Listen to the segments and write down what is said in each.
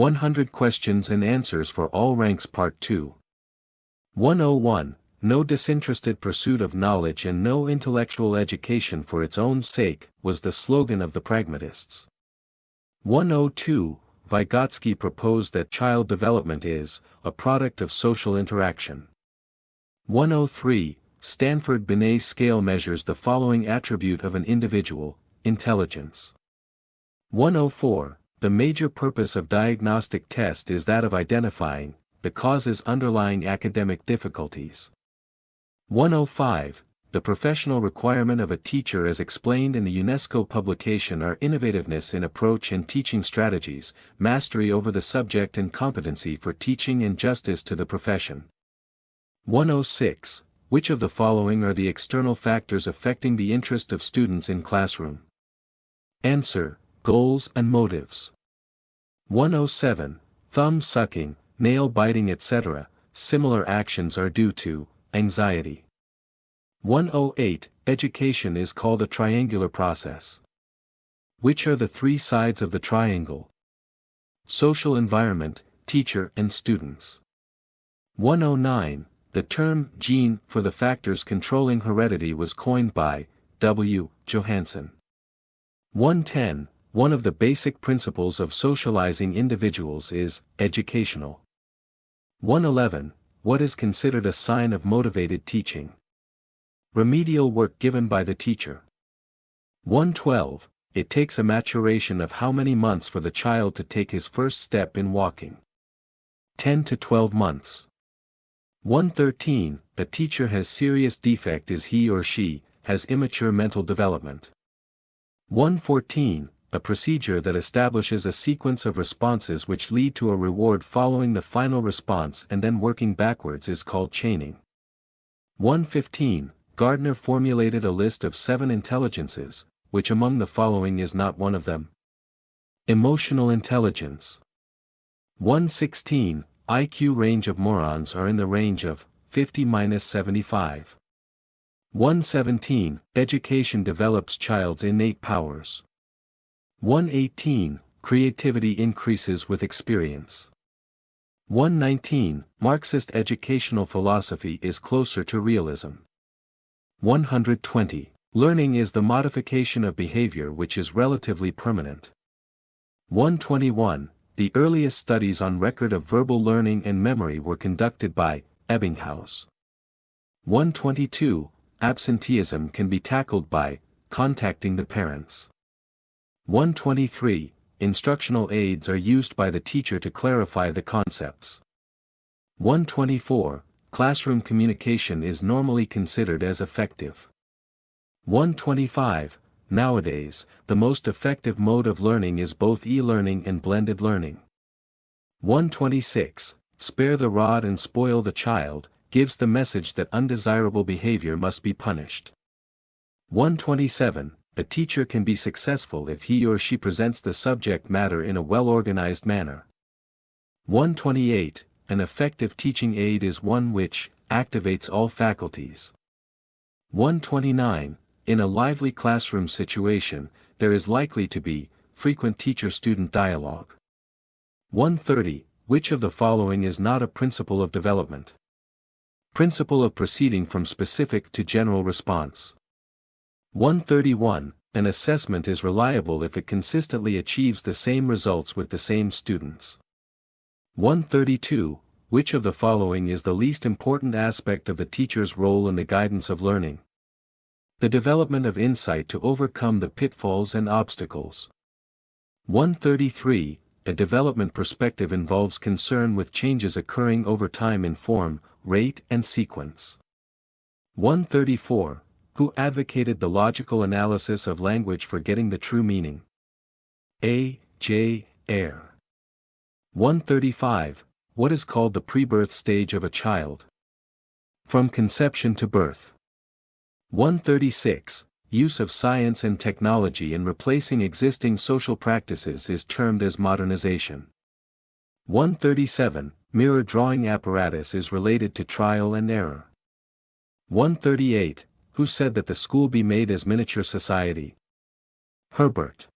100 Questions and Answers for All Ranks Part 2. 101. No disinterested pursuit of knowledge and no intellectual education for its own sake, was the slogan of the pragmatists. 102. Vygotsky proposed that child development is a product of social interaction. 103. Stanford Binet scale measures the following attribute of an individual: intelligence. 104. The major purpose of diagnostic test is that of identifying the causes underlying academic difficulties. 105. The professional requirement of a teacher as explained in the UNESCO publication are innovativeness in approach and teaching strategies, mastery over the subject and competency for teaching and justice to the profession. 106. Which of the following are the external factors affecting the interest of students in classroom? Answer: goals and motives. 107. Thumb sucking, nail biting, etc. Similar actions are due to anxiety. 108. Education is called a triangular process. Which are the three sides of the triangle? Social environment, teacher and students. 109. The term gene for the factors controlling heredity was coined by W. Johansen. 110. One of the basic principles of socializing individuals is educational. 111. What is considered a sign of motivated teaching? Remedial work given by the teacher. 112. It takes a maturation of how many months for the child to take his first step in walking? 10 to 12 months. 113. A teacher has serious defect is he or she has immature mental development. 114. A procedure that establishes a sequence of responses which lead to a reward following the final response and then working backwards is called chaining. 115. Gardner formulated a list of 7 intelligences, which among the following is not one of them? Emotional intelligence. 116. IQ range of morons are in the range of 50–75. 117. Education develops child's innate powers. 118. Creativity increases with experience. 119. Marxist educational philosophy is closer to realism. 120. Learning is the modification of behavior which is relatively permanent. 121. The earliest studies on record of verbal learning and memory were conducted by Ebbinghaus. 122. Absenteeism can be tackled by contacting the parents. 123. Instructional aids are used by the teacher to clarify the concepts. 124. Classroom communication is normally considered as effective. 125. Nowadays, the most effective mode of learning is both e-learning and blended learning. 126. Spare the rod and spoil the child, gives the message that undesirable behavior must be punished. 127. A teacher can be successful if he or she presents the subject matter in a well-organized manner. 128. An effective teaching aid is one which activates all faculties. 129. In a lively classroom situation, there is likely to be frequent teacher-student dialogue. 130. Which of the following is not a principle of development? Principle of proceeding from specific to general response. 131. An assessment is reliable if it consistently achieves the same results with the same students. 132. Which of the following is the least important aspect of the teacher's role in the guidance of learning? The development of insight to overcome the pitfalls and obstacles. 133. A development perspective involves concern with changes occurring over time in form, rate and sequence. 134. Who advocated the logical analysis of language for getting the true meaning? A. J. Ayer. 135. What is called the pre-birth stage of a child? From conception to birth. 136. Use of science and technology in replacing existing social practices is termed as modernization. 137. Mirror drawing apparatus is related to trial and error. 138. Who said that the school be made as miniature society? Herbert.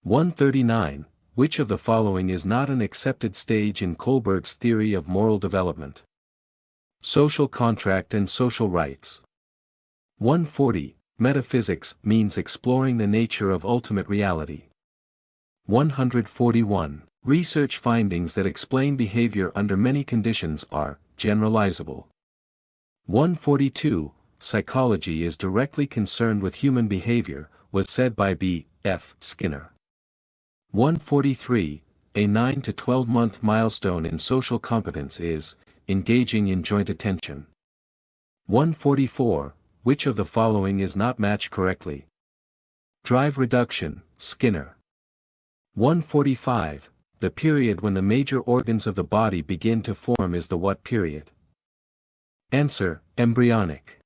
139. which of the following is not an accepted stage in Kohlberg's theory of moral development? Social contract and social rights. 140. Metaphysics means exploring the nature of ultimate reality. 141. Research findings that explain behavior under many conditions are generalizable. 142. Psychology is directly concerned with human behavior, was said by B. F. Skinner. 143. A 9 to 12-month milestone in social competence is engaging in joint attention. 144. Which of the following is not matched correctly? Drive reduction, Skinner. 145. The period when the major organs of the body begin to form is the what period? Answer, embryonic.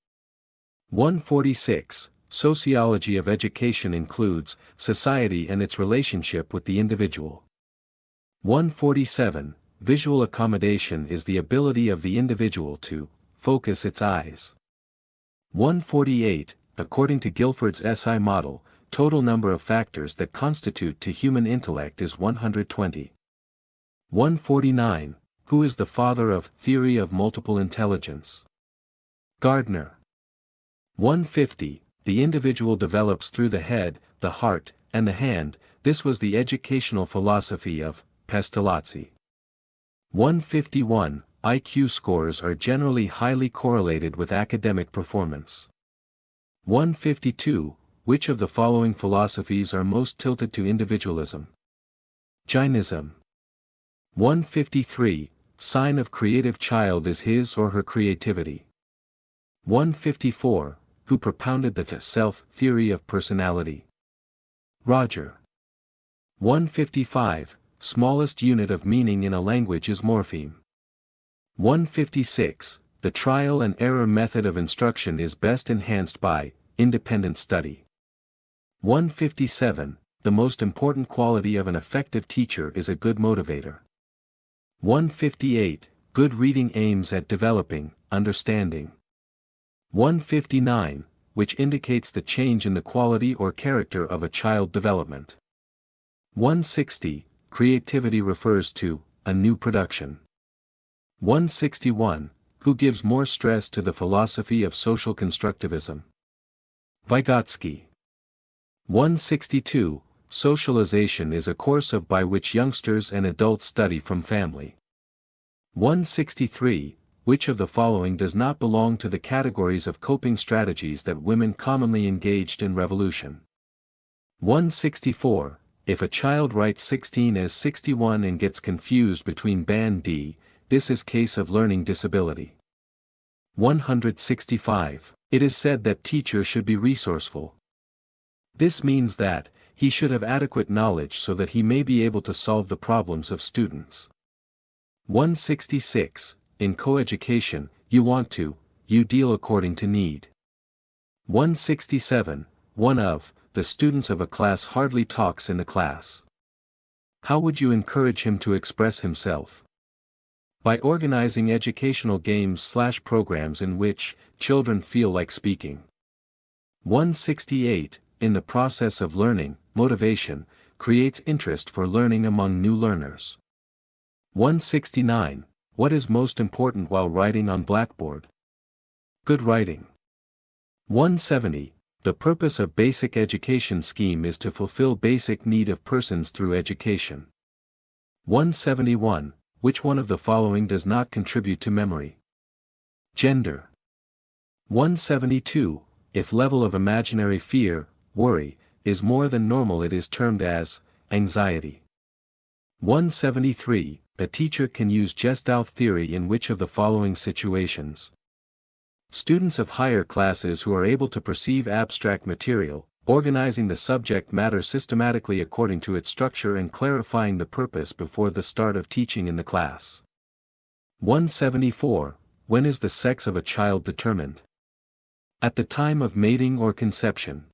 146. Sociology of education includes society and its relationship with the individual. 147. Visual accommodation is the ability of the individual to focus its eyes. 148. According to Guilford's SI model, total number of factors that constitute to human intellect is 120. 149. Who is the father of theory of multiple intelligence? Gardner. 150. The individual develops through the head, the heart, and the hand. This was the educational philosophy of Pestalozzi. 151. IQ scores are generally highly correlated with academic performance. 152. Which of the following philosophies are most tilted to individualism? Jainism. 153. Sign of creative child is his or her creativity. 154. Who propounded the self theory of personality? Roger. 155. Smallest unit of meaning in a language is morpheme. 156. The trial and error method of instruction is best enhanced by independent study. 157. The most important quality of an effective teacher is a good motivator. 158. Good reading aims at developing understanding. 159. Which indicates the change in the quality or character of a child development. 160. Creativity refers to a new production. 161. Who gives more stress to the philosophy of social constructivism? Vygotsky. 162. Socialization is a course of by which youngsters and adults study from family. 163. Which of the following does not belong to the categories of coping strategies that women commonly engaged in revolution? 164. If a child writes 16 as 61 and gets confused between band D, this is case of learning disability. 165. It is said that teacher should be resourceful. This means that he should have adequate knowledge so that he may be able to solve the problems of students. 166. In coeducation, you deal according to need. 167. One of the students of a class hardly talks in the class. How would you encourage him to express himself? By organizing educational games/programs in which children feel like speaking. 168. In the process of learning, motivation creates interest for learning among new learners. 169. What is most important while writing on blackboard? Good writing. 170. The purpose of basic education scheme is to fulfill basic need of persons through education. 171. Which one of the following does not contribute to memory? Gender. 172. If level of imaginary fear, worry, is more than normal, it is termed as anxiety. 173. A teacher can use Gestalt theory in which of the following situations? Students of higher classes who are able to perceive abstract material, organizing the subject matter systematically according to its structure and clarifying the purpose before the start of teaching in the class. 174. When is the sex of a child determined? At the time of mating or conception.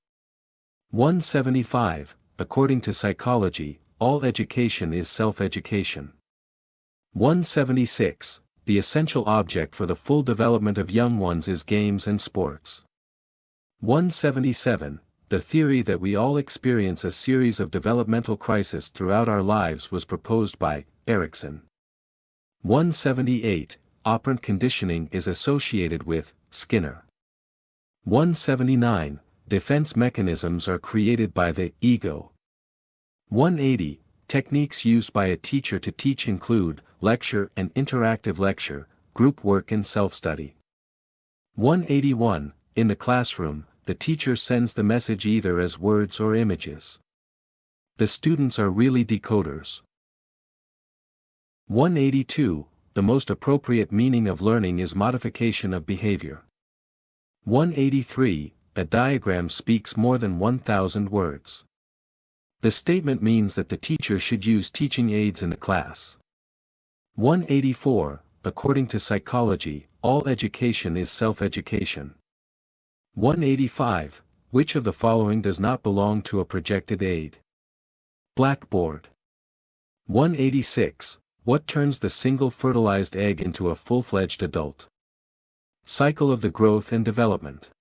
175. According to psychology, all education is self-education. 176. The essential object for the full development of young ones is games and sports. 177. the theory that we all experience a series of developmental crises throughout our lives was proposed by Erikson. 178, operant conditioning is associated with Skinner. 179, defense mechanisms are created by the ego. 180, techniques used by a teacher to teach include lecture and interactive lecture, group work and self-study. 181, in the classroom, the teacher sends the message either as words or images. The students are really decoders. 182, the most appropriate meaning of learning is modification of behavior. 183, a diagram speaks more than 1,000 words. The statement means that the teacher should use teaching aids in the class. 184, according to psychology, all education is self-education. 185, which of the following does not belong to a projected aid? Blackboard. 186, what turns the single fertilized egg into a full-fledged adult? Cycle of the growth and development.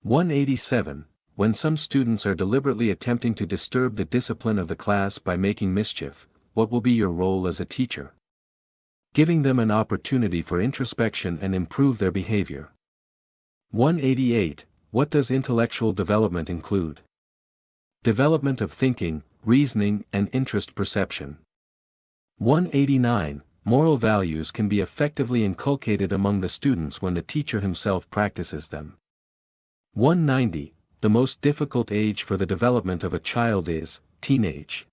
187, when some students are deliberately attempting to disturb the discipline of the class by making mischief, what will be your role as a teacher? Giving them an opportunity for introspection and improve their behavior. 188, what does intellectual development include? Development of thinking, reasoning, and interest perception. 189, moral values can be effectively inculcated among the students when the teacher himself practices them. 190, the most difficult age for the development of a child is teenage.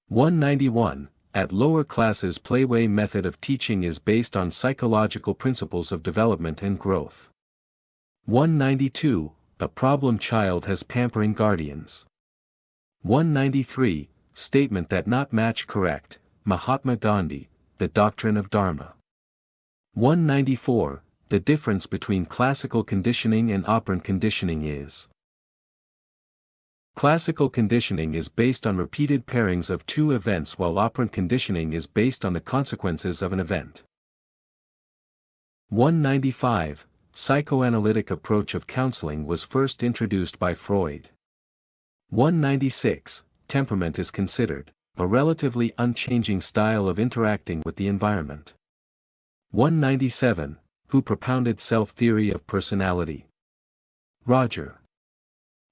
191, at lower classes playway method of teaching is based on psychological principles of development and growth. 192, a problem child has pampering guardians. 193, statement that not match correct, Mahatma Gandhi, the doctrine of Dharma. 194, the difference between classical conditioning and operant conditioning is. Classical conditioning is based on repeated pairings of two events while operant conditioning is based on the consequences of an event. 195, psychoanalytic approach of counseling was first introduced by Freud. 196, temperament is considered a relatively unchanging style of interacting with the environment. 197, who propounded self-theory of personality? Roger.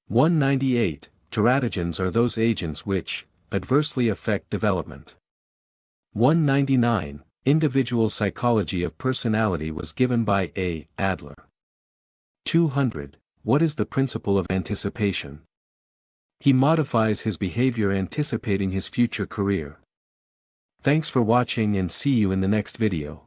198, teratogens are those agents which adversely affect development. 199, individual psychology of personality was given by A. Adler. 200, what is the principle of anticipation? He modifies his behavior anticipating his future career. Thanks for watching and see you in the next video.